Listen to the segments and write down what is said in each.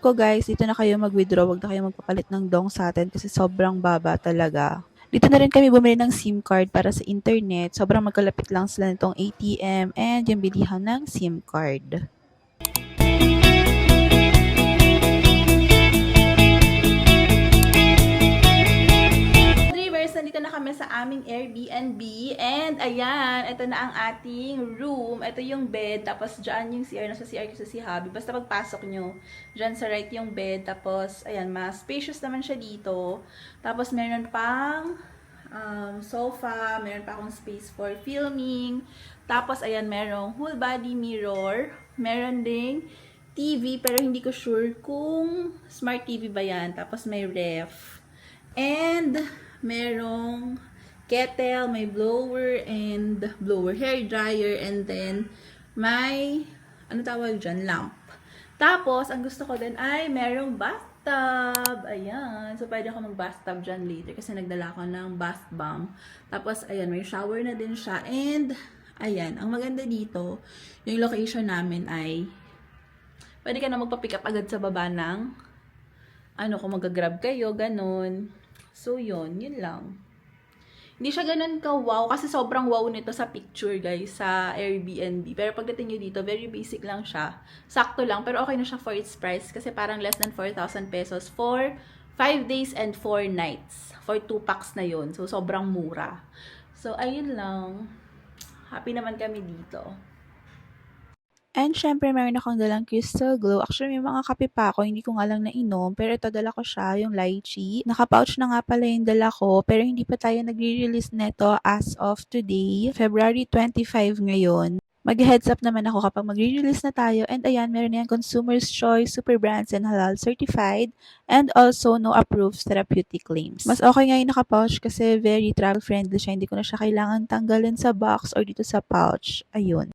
ko guys, dito na kayo mag-withdraw, wag na kayo magpapalit ng dong sa atin kasi sobrang baba talaga. Dito na rin kami bumili ng SIM card para sa internet. Sobrang magkalapit lang sila nitong ATM and yung bilihan ng SIM card. Nandito na kami sa aming Airbnb and ayan, ito na ang ating room. Ito yung bed, tapos dyan yung CR, nasa CR kasi si Habi. Basta pagpasok nyo, dyan sa right yung bed, tapos ayan, mas spacious naman siya dito. Tapos meron pang sofa, meron pa akong space for filming. Tapos ayan, merong whole body mirror, meron ding TV, pero hindi ko sure kung smart TV ba yan. Tapos may ref. And merong kettle, may blower hair dryer, and then may, ano tawag dyan, lamp. Tapos, ang gusto ko din ay merong bathtub. Ayan. So, pwede ako mag-bathtub dyan later kasi nagdala ko ng bath bomb. Tapos, ayan, may shower na din siya. And, ayan, ang maganda dito, yung location namin ay, pwede ka na magpa-pick up agad sa baba ng, kung mag-grab kayo, ganun. So, yun lang. Hindi siya ganun ka-wow kasi sobrang wow nito sa picture, guys, sa Airbnb. Pero pagdating nyo dito, very basic lang siya. Sakto lang, pero okay na siya for its price kasi parang less than 4,000 pesos for 5 days and 4 nights. For 2 packs na yun. So, sobrang mura. So, ayun lang. Happy naman kami dito. And syempre, meron akong dalang Crystal Glow. Actually, may mga kape pa ako. Hindi ko nga lang nainom. Pero ito, dala ko siya, yung lychee. Naka-pouch na nga pala yung dala ko. Pero hindi pa tayo nagre-release neto as of today. February 25 ngayon. Mag-heads up naman ako kapag magre-release na tayo. And ayan, meron na yung Consumer's Choice, Super Brands, and Halal Certified. And also, no approved therapeutic claims. Mas okay nga yung naka-pouch kasi very travel-friendly siya. Hindi ko na siya kailangan tanggalin sa box or dito sa pouch. Ayun.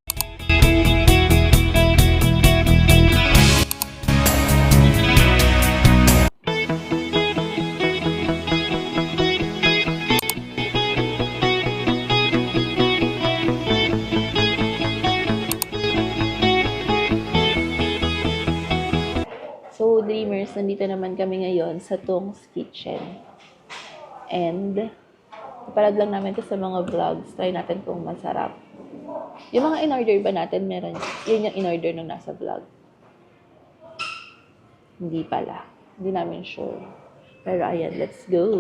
So, Dreamers, nandito naman kami ngayon sa Tong's Kitchen. And, napalad lang namin ito sa mga vlogs. Try natin kung masarap. Yung mga in-order ba natin, meron. Yun yung in-order nung nasa vlog. Hindi pala. Hindi namin sure. Pero ayan, let's go!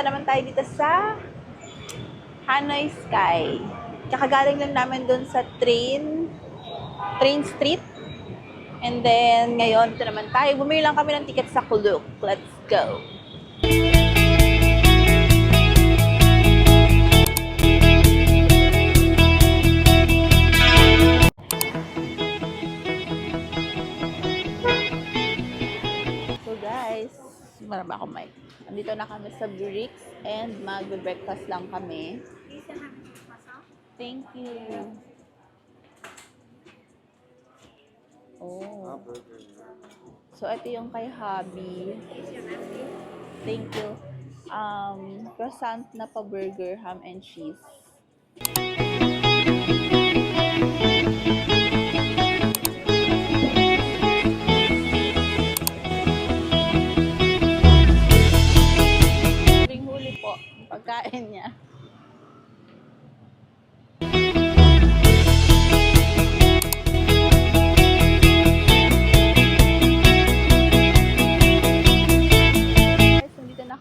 Naman tayo dito sa Hanoi Sky. Kakagaling lang namin doon sa train street. And then, ngayon, ito naman tayo. Bumili lang kami ng ticket sa Kuluk. Let's go! So guys, marami ako mic. Andito na kami sa Bricks and mag-breakfast lang kami. Thank you. Oh. So, ito yung kay Habi. Thank you. Croissant na pa-burger, ham and cheese. Pagkain niya.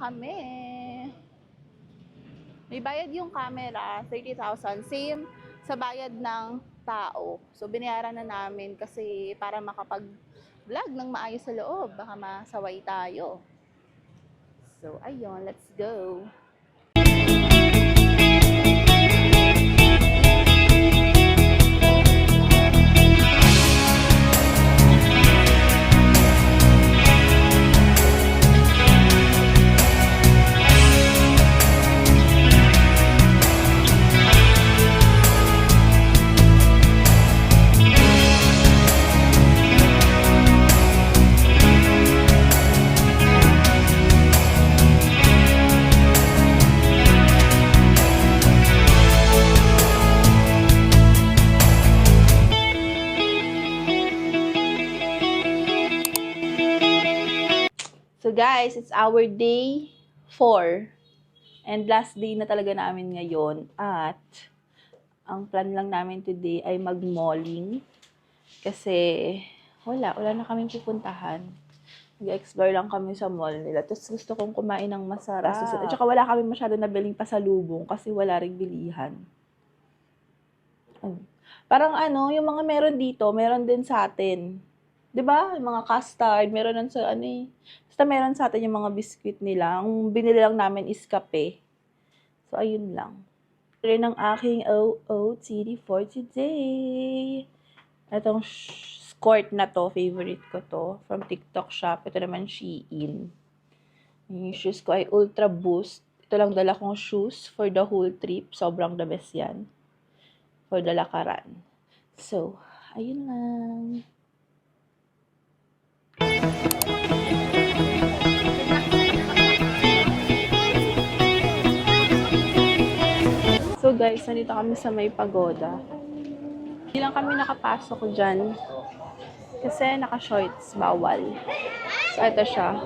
kami. May bayad yung camera, 30,000. Same sa bayad ng tao. So, binayaran na namin kasi para makapag-vlog ng maayos sa loob. Baka masaway tayo. So, ayun. Let's go. So guys, it's our day 4. And last day na talaga namin ngayon. At ang plan lang namin today ay mag-malling. Kasi wala na kaming pupuntahan. Mag-explore lang kami sa mall nila. Tapos gusto kong kumain ng masarap. At saka wala kami masyado nabiling pasalubong kasi wala ring bilihan. Parang yung mga meron dito, meron din sa atin. 'Di ba? Yung mga custard, meron nun sa basta meron sa atin yung mga biscuit nila. Ang binili lang namin is kape. So, ayun lang. Ito rin ang aking OOTD for today. Itong skirt na to, favorite ko to. From TikTok shop. Ito naman Shein. Yung shoes ko ay Ultra Boost. Ito lang dala kong shoes for the whole trip. Sobrang the best yan. For the lakaran. So, ayun lang. So guys, nandito kami sa may pagoda. Hindi lang kami nakapasok dyan. Kasi naka-shorts, bawal. So ito siya.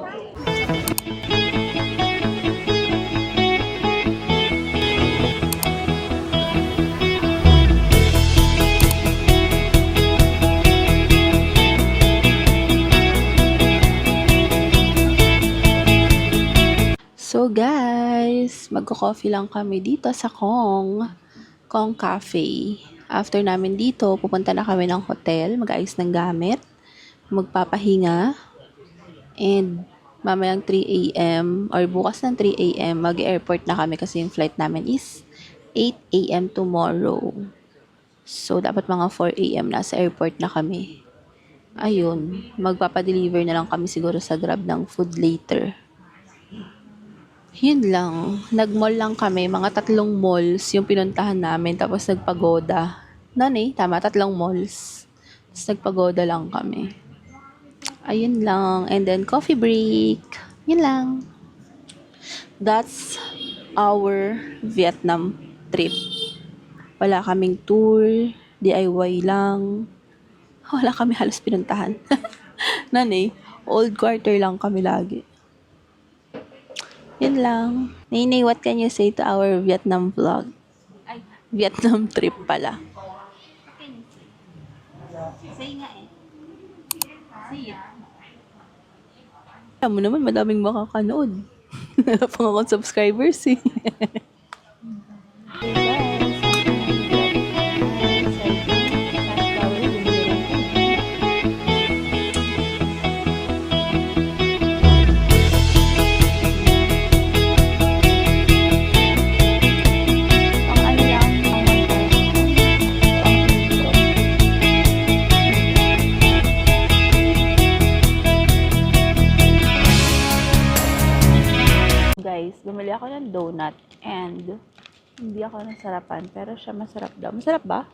So guys, magko-coffee lang kami dito sa Kong Cafe. After namin dito, pupunta na kami ng hotel, mag-ayos ng gamit, magpapahinga, and mamayang 3 a.m. or bukas ng 3 a.m. mag-airport na kami kasi yung flight namin is 8 a.m. tomorrow. So, dapat mga 4 a.m. nasa airport na kami. Ayun, magpapadeliver na lang kami siguro sa Grab ng food later. Yun lang. Nag-mall lang kami. Mga 3 malls yung pinuntahan namin. Tapos nagpagoda. Tama, 3 malls. Tapos nagpagoda lang kami. Ayun lang. And then, coffee break. Yun lang. That's our Vietnam trip. Wala kaming tour. DIY lang. Wala kami halos pinuntahan. Old quarter lang kami lagi. Yun lang. Nene, what can you say to our Vietnam vlog? Ay, Vietnam trip pala. Say nga eh. Say it. Alam mo naman, madaming makakanood. Wala pang akong subscribers eh. Guys, bumili ako ng donut and hindi ako nasarapan pero siya masarap daw. Masarap ba?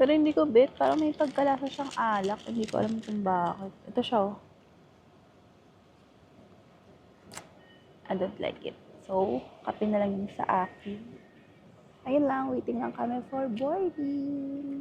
Pero hindi ko bet. Parang may pagkalasa siyang alak. Hindi ko alam kung bakit. Ito siya oh. I don't like it. So, kape na lang yun sa akin. Ayun lang. Waiting lang kami for boarding.